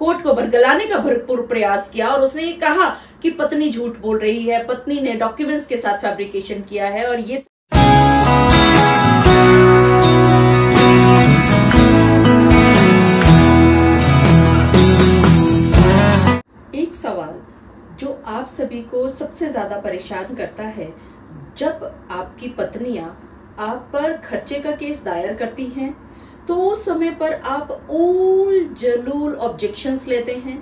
Court को बरगलाने का भरपूर प्रयास किया और उसने ये कहा कि पत्नी झूठ बोल रही है, पत्नी ने डॉक्यूमेंट्स के साथ फैब्रिकेशन किया है। और ये एक सवाल जो आप सभी को सबसे ज्यादा परेशान करता है, जब आपकी पत्नियां आप पर खर्चे का केस दायर करती हैं तो उस समय पर आप उल जलूल ऑब्जेक्शंस लेते हैं।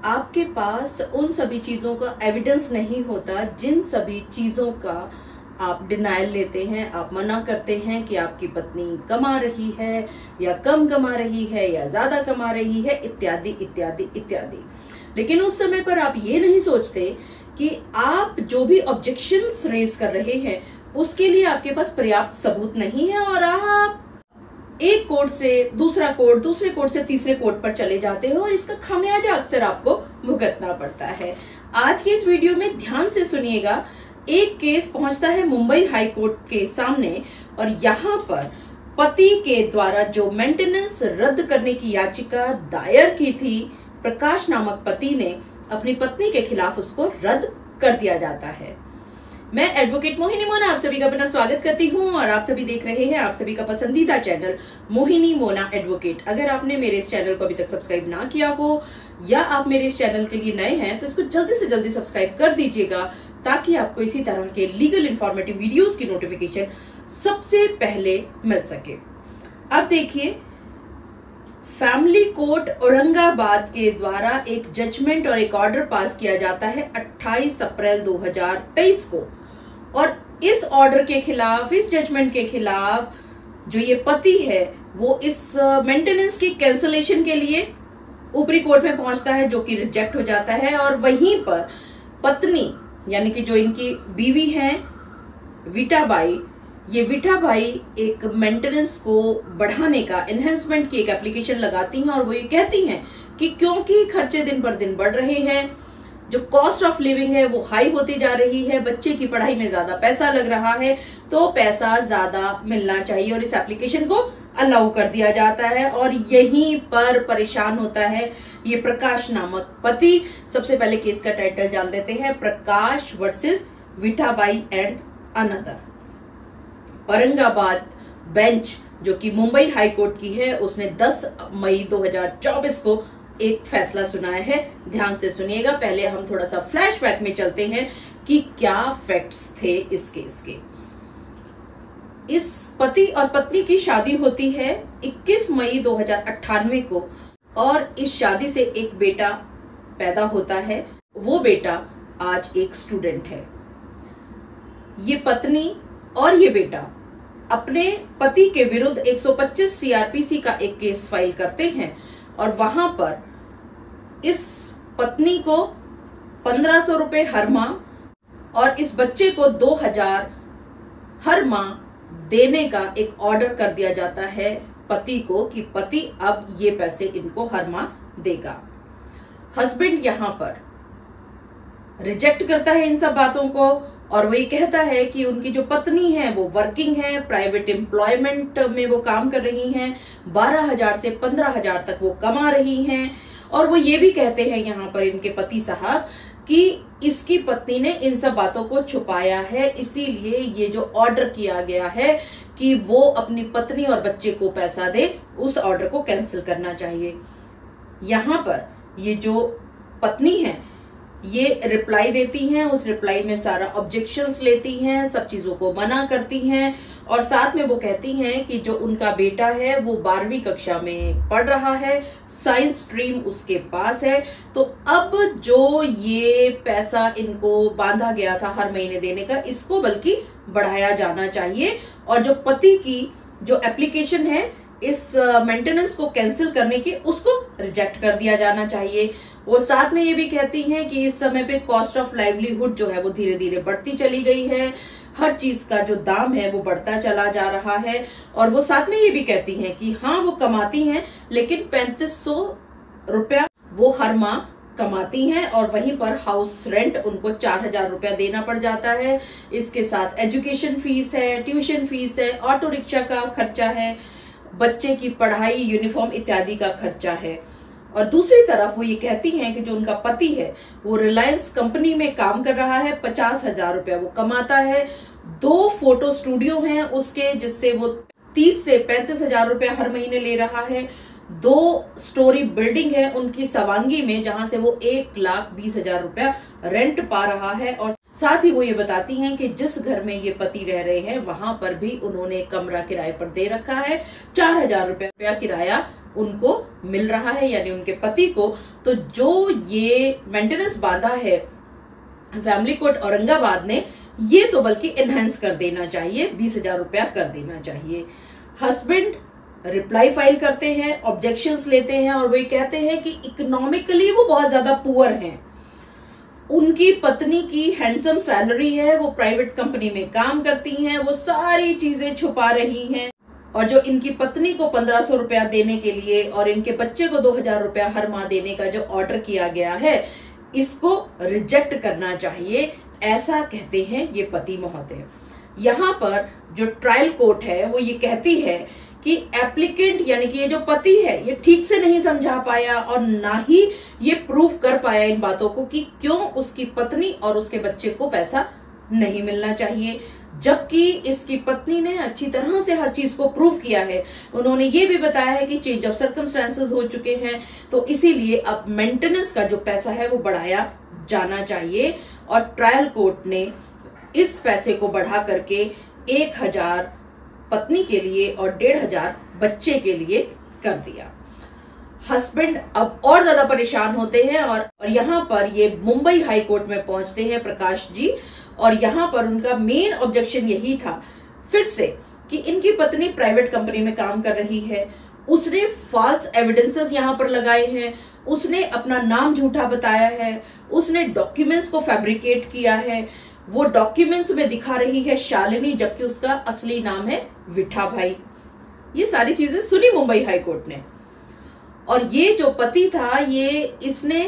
आपके पास उन सभी चीजों का एविडेंस नहीं होता जिन सभी चीजों का आप डिनायल लेते हैं, आप मना करते हैं कि आपकी पत्नी कमा रही है या कम कमा रही है या ज्यादा कमा रही है, इत्यादि इत्यादि इत्यादि। लेकिन उस समय पर आप ये नहीं सोचते कि आप जो भी ऑब्जेक्शंस रेज कर रहे हैं उसके लिए आपके पास पर्याप्त सबूत नहीं है और आप एक कोर्ट से दूसरा कोर्ट, दूसरे कोर्ट से तीसरे कोर्ट पर चले जाते हो और इसका खामियाजा अक्सर आपको भुगतना पड़ता है। आज के इस वीडियो में ध्यान से सुनिएगा। एक केस पहुंचता है मुंबई हाई कोर्ट के सामने और यहाँ पर पति के द्वारा जो मेंटेनेंस रद्द करने की याचिका दायर की थी, प्रकाश नामक पति ने अपनी पत्नी के खिलाफ उसको रद्द कर दिया जाता है। मैं एडवोकेट मोहिनी मोना आप सभी का अपना स्वागत करती हूं और आप सभी देख रहे हैं आप सभी का पसंदीदा चैनल मोहिनी मोना एडवोकेट। अगर आपने मेरे इस चैनल को अभी तक सब्सक्राइब ना किया हो या आप मेरे इस चैनल के लिए नए हैं तो इसको जल्दी से जल्दी सब्सक्राइब कर दीजिएगा ताकि आपको इसी तरह के लीगल इंफॉर्मेटिव वीडियोस की नोटिफिकेशन सबसे पहले मिल सके। अब देखिए, फैमिली कोर्ट औरंगाबाद के द्वारा एक जजमेंट और एक ऑर्डर पास किया जाता है 28 अप्रैल 2023 को और इस ऑर्डर के खिलाफ, इस जजमेंट के खिलाफ जो ये पति है वो इस मेंटेनेंस की कैंसलेशन के लिए ऊपरी कोर्ट में पहुंचता है जो कि रिजेक्ट हो जाता है। और वहीं पर पत्नी यानी कि जो इनकी बीवी हैं विटाबाई, ये विठाबाई एक मेंटेनेंस को बढ़ाने का, एनहेंसमेंट की एक एप्लीकेशन लगाती हैं और वो ये कहती हैं कि क्योंकि खर्चे दिन पर दिन बढ़ रहे हैं, जो कॉस्ट ऑफ लिविंग है वो हाई होती जा रही है, बच्चे की पढ़ाई में ज्यादा पैसा लग रहा है तो पैसा ज्यादा मिलना चाहिए और इस एप्लीकेशन को अलाउ कर दिया जाता है। और यहीं पर परेशान होता है ये प्रकाश नामक पति। सबसे पहले केस का टाइटल जान लेते हैं, Prakash versus Vithabai and another. Aurangabad bench जो कि मुंबई हाई कोर्ट की है उसने 10 मई 2024 को एक फैसला सुनाया है। ध्यान से सुनिएगा। पहले हम थोड़ा सा फ्लैशबैक में चलते हैं कि क्या फैक्ट्स थे इस केस के। इस पति और पत्नी की शादी होती है 21 मई 2098 को और इस शादी से एक बेटा पैदा होता है। वो बेटा आज एक स्टूडेंट है। ये पत्नी और ये बेटा अपने पति के विरुद्ध 125 सीआरपीसी का एक केस फाइल करते हैं और वहां पर इस पत्नी को 1500 रुपए हर माह और इस बच्चे को 2000 हर माह देने का एक ऑर्डर कर दिया जाता है पति को कि पति अब ये पैसे इनको हर माह देगा। हस्बैंड यहां पर रिजेक्ट करता है इन सब बातों को और वो ये कहता है कि उनकी जो पत्नी है वो वर्किंग है, प्राइवेट एम्प्लॉयमेंट में वो काम कर रही हैं, 12,000 से 15,000 तक वो कमा रही हैं। और वो ये भी कहते हैं यहाँ पर इनके पति साहब कि इसकी पत्नी ने इन सब बातों को छुपाया है, इसीलिए ये जो ऑर्डर किया गया है कि वो अपनी पत्नी और बच्चे को पैसा दे, उस ऑर्डर को कैंसिल करना चाहिए। यहाँ पर ये जो पत्नी है ये रिप्लाई देती हैं, उस रिप्लाई में सारा ऑब्जेक्शंस लेती हैं, सब चीजों को मना करती हैं और साथ में वो कहती हैं कि जो उनका बेटा है वो 12वीं कक्षा में पढ़ रहा है, साइंस स्ट्रीम उसके पास है। तो अब जो ये पैसा इनको बांधा गया था हर महीने देने का, इसको बल्कि बढ़ाया जाना चाहिए और जो पति की जो एप्लीकेशन है इस मेंटेनेंस को कैंसिल करने की, उसको रिजेक्ट कर दिया जाना चाहिए। वो साथ में ये भी कहती हैं कि इस समय पे कॉस्ट ऑफ लाइवलीहुड जो है वो धीरे धीरे बढ़ती चली गई है, हर चीज का जो दाम है वो बढ़ता चला जा रहा है। और वो साथ में ये भी कहती हैं कि हाँ वो कमाती हैं लेकिन 3500 रुपया वो हर माह कमाती हैं और वहीं पर हाउस रेंट उनको 4000 रुपया देना पड़ जाता है। इसके साथ एजुकेशन फीस है, ट्यूशन फीस है, ऑटो रिक्शा का खर्चा है, बच्चे की पढ़ाई, यूनिफॉर्म इत्यादि का खर्चा है। और दूसरी तरफ वो ये कहती हैं कि जो उनका पति है वो रिलायंस कंपनी में काम कर रहा है, 50,000 रुपया वो कमाता है, 2 फोटो स्टूडियो हैं उसके जिससे वो 30 से 35,000 रुपया हर महीने ले रहा है, 2 स्टोरी बिल्डिंग है उनकी सवांगी में जहां से वो 1,20,000 रुपया रेंट पा रहा है। और साथ ही वो ये बताती हैं कि जिस घर में ये पति रह रहे हैं वहां पर भी उन्होंने कमरा किराए पर दे रखा है, 4,000 रुपया किराया उनको मिल रहा है यानी उनके पति को। तो जो ये मेंटेनेंस बांधा है फैमिली कोर्ट औरंगाबाद ने, ये तो बल्कि एनहांस कर देना चाहिए, 20,000 रुपया कर देना चाहिए। हस्बैंड रिप्लाई फाइल करते हैं, ऑब्जेक्शंस लेते हैं और वो ये कहते हैं कि इकोनॉमिकली वो बहुत ज्यादा पुअर हैं। उनकी पत्नी की हैंडसम सैलरी है, वो प्राइवेट कंपनी में काम करती हैं, वो सारी चीजें छुपा रही हैं और जो इनकी पत्नी को 1,500 रुपया देने के लिए और इनके बच्चे को 2,000 रुपया हर माह देने का जो ऑर्डर किया गया है, इसको रिजेक्ट करना चाहिए, ऐसा कहते हैं ये पति महोदय। यहाँ पर जो ट्रायल कोर्ट है वो ये कहती है कि एप्लीकेंट यानी कि ये जो पति है ये ठीक से नहीं समझा पाया और ना ही ये प्रूव कर पाया इन बातों को कि क्यों उसकी पत्नी और उसके बच्चे को पैसा नहीं मिलना चाहिए, जबकि इसकी पत्नी ने अच्छी तरह से हर चीज को प्रूव किया है। उन्होंने ये भी बताया है कि चेंज ऑफ सर्कमस्टेंसेस हो चुके हैं, तो इसीलिए अब मेंटेनेंस का जो पैसा है वो बढ़ाया जाना चाहिए। और ट्रायल कोर्ट ने इस पैसे को बढ़ा करके 1,000 पत्नी के लिए और 1,500 बच्चे के लिए कर दिया। हस्बैंड अब और ज्यादा परेशान होते हैं और यहाँ पर ये मुंबई हाई कोर्ट में पहुंचते हैं प्रकाश जी, और यहाँ पर उनका मेन ऑब्जेक्शन यही था फिर से कि इनकी पत्नी प्राइवेट कंपनी में काम कर रही है, उसने फॉल्स एविडेंसेस यहाँ पर लगाए हैं, उसने अपना नाम झूठा बताया है, उसने डॉक्यूमेंट्स को फैब्रिकेट किया है, वो डॉक्यूमेंट्स में दिखा रही है शालिनी जबकि उसका असली नाम है विठा भाई। ये सारी चीजें सुनी मुंबई हाई कोर्ट ने। और ये जो पति था ये इसने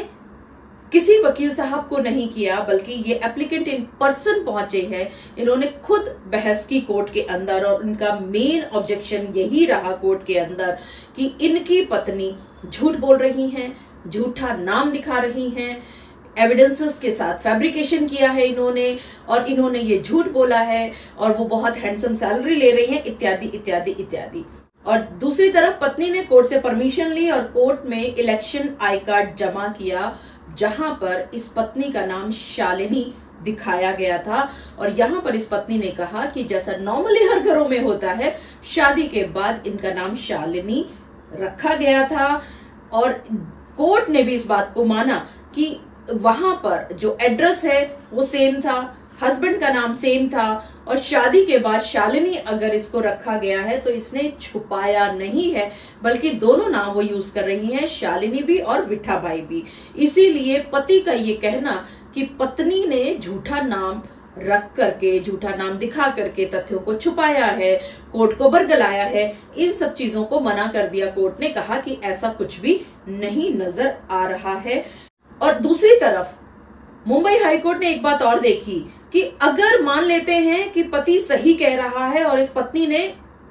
किसी वकील साहब को नहीं किया, बल्कि ये एप्लीकेंट इन पर्सन पहुंचे हैं, इन्होंने खुद बहस की कोर्ट के अंदर और इनका मेन ऑब्जेक्शन यही रहा कोर्ट के अंदर कि इनकी पत्नी झूठ बोल रही हैं, झूठा नाम दिखा रही हैं, एविडेंसेस के साथ फैब्रिकेशन किया है इन्होंने और इन्होंने ये झूठ बोला है और वो बहुत हैंडसम सैलरी ले रही हैं, इत्यादि इत्यादि इत्यादि। और दूसरी तरफ पत्नी ने कोर्ट से परमिशन ली और कोर्ट में इलेक्शन आई कार्ड जमा किया जहां पर इस पत्नी का नाम शालिनी दिखाया गया था। और यहाँ पर इस पत्नी ने कहा कि जैसा नॉर्मली हर घरों में होता है, शादी के बाद इनका नाम शालिनी रखा गया था। और कोर्ट ने भी इस बात को माना कि वहां पर जो एड्रेस है वो सेम था, हस्बैंड का नाम सेम था और शादी के बाद शालिनी अगर इसको रखा गया है तो इसने छुपाया नहीं है, बल्कि दोनों नाम वो यूज कर रही हैं, शालिनी भी और विठा भाई भी। इसीलिए पति का ये कहना कि पत्नी ने झूठा नाम रख करके, झूठा नाम दिखा करके तथ्यों को छुपाया है, कोर्ट को बरगलाया है, इन सब चीजों को मना कर दिया। कोर्ट ने कहा कि ऐसा कुछ भी नहीं नजर आ रहा है। और दूसरी तरफ मुंबई हाईकोर्ट ने एक बात और देखी कि अगर मान लेते हैं कि पति सही कह रहा है और इस पत्नी ने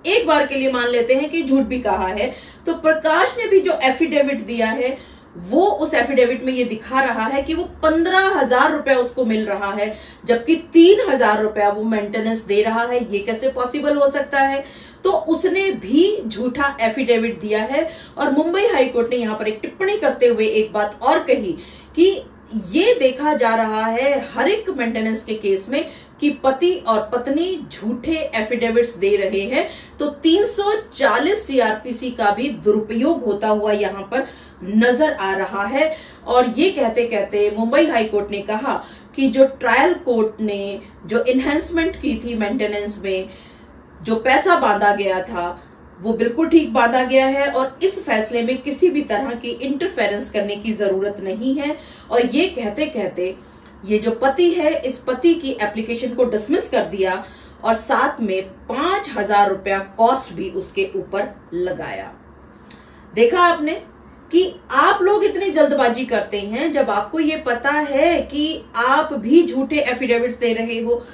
एक बार के लिए मान लेते हैं कि झूठ भी कहा है, तो प्रकाश ने भी जो एफिडेविट दिया है वो उस एफिडेविट में ये दिखा रहा है कि वो 15,000 रुपया उसको मिल रहा है, जबकि 3,000 रुपया वो मेंटेनेंस दे रहा है। ये कैसे पॉसिबल हो सकता है? तो उसने भी झूठा एफिडेविट दिया है। और मुंबई हाईकोर्ट ने यहाँ पर एक टिप्पणी करते हुए एक बात और कही कि ये देखा जा रहा है हर एक मेंटेनेंस के केस में कि पति और पत्नी झूठे एफिडेविट्स दे रहे हैं, तो 340 सीआरपीसी का भी दुरुपयोग होता हुआ यहाँ पर नजर आ रहा है। और ये कहते कहते मुंबई हाई कोर्ट ने कहा कि जो ट्रायल कोर्ट ने जो इन्हेंसमेंट की थी मेंटेनेंस में, जो पैसा बांधा गया था वो बिल्कुल ठीक बांधा गया है और इस फैसले में किसी भी तरह की इंटरफेरेंस करने की जरूरत नहीं है। और ये कहते कहते ये जो पति है, इस पति की एप्लीकेशन को डिसमिस कर दिया और साथ में 5,000 रुपया कॉस्ट भी उसके ऊपर लगाया। देखा आपने कि आप लोग इतनी जल्दबाजी करते हैं जब आपको ये पता है कि आप भी झूठे एफिडेविट्स दे रहे हो,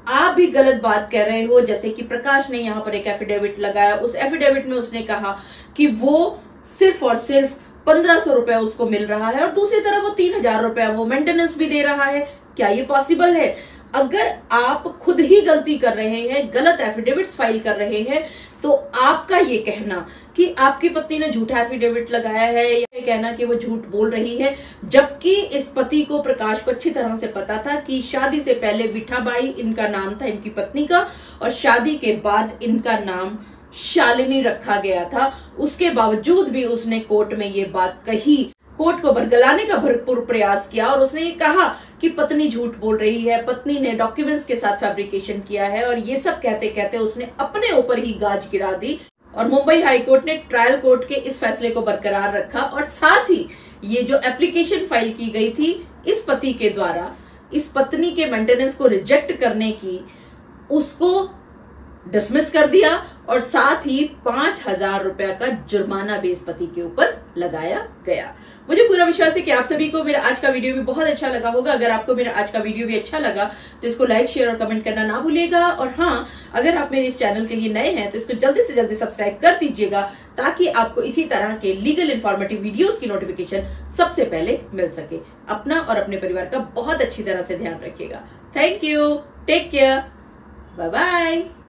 आप भी गलत बात कह रहे हो। जैसे कि प्रकाश ने यहाँ पर एक एफिडेविट लगाया, उस एफिडेविट में उसने कहा कि वो सिर्फ और सिर्फ 1500 रुपया उसको मिल रहा है और दूसरी तरफ वो 3000 रुपया वो मेंटेनेंस भी दे रहा है। क्या ये पॉसिबल है? अगर आप खुद ही गलती कर रहे हैं, गलत एफिडेविट्स फाइल कर रहे हैं, तो आपका ये कहना कि आपकी पत्नी ने झूठा एफिडेविट लगाया है या ये कहना कि वो झूठ बोल रही है, जबकि इस पति को, प्रकाश को अच्छी तरह से पता था कि शादी से पहले विठाबाई इनका नाम था, इनकी पत्नी का, और शादी के बाद इनका नाम शालिनी रखा गया था। उसके बावजूद भी उसने कोर्ट में ये बात कही, कोर्ट को बरगलाने का भरपूर प्रयास किया और उसने ये कहा कि पत्नी झूठ बोल रही है, पत्नी ने डॉक्यूमेंट्स के साथ फैब्रिकेशन किया है, और ये सब कहते कहते उसने अपने ऊपर ही गाज गिरा दी। और मुंबई हाई कोर्ट ने ट्रायल कोर्ट के इस फैसले को बरकरार रखा और साथ ही ये जो एप्लीकेशन फाइल की गई थी इस पति के द्वारा इस पत्नी के मेंटेनेंस को रिजेक्ट करने की, उसको डिसमिस कर दिया और साथ ही 5000 रुपया का जुर्माना भी इस पति के ऊपर लगाया गया। मुझे पूरा विश्वास है कि आप सभी को मेरा आज का वीडियो भी बहुत अच्छा लगा होगा। अगर आपको मेरा आज का वीडियो भी अच्छा लगा तो इसको लाइक, शेयर और कमेंट करना ना भूलिएगा। और हाँ, अगर आप मेरे इस चैनल के लिए नए हैं तो इसको जल्दी से जल्दी सब्सक्राइब कर दीजिएगा, ताकि आपको इसी तरह के लीगल इन्फॉर्मेटिव वीडियोस की नोटिफिकेशन सबसे पहले मिल सके। अपना और अपने परिवार का बहुत अच्छी तरह से ध्यान रखिएगा। Thank you, take care, bye bye.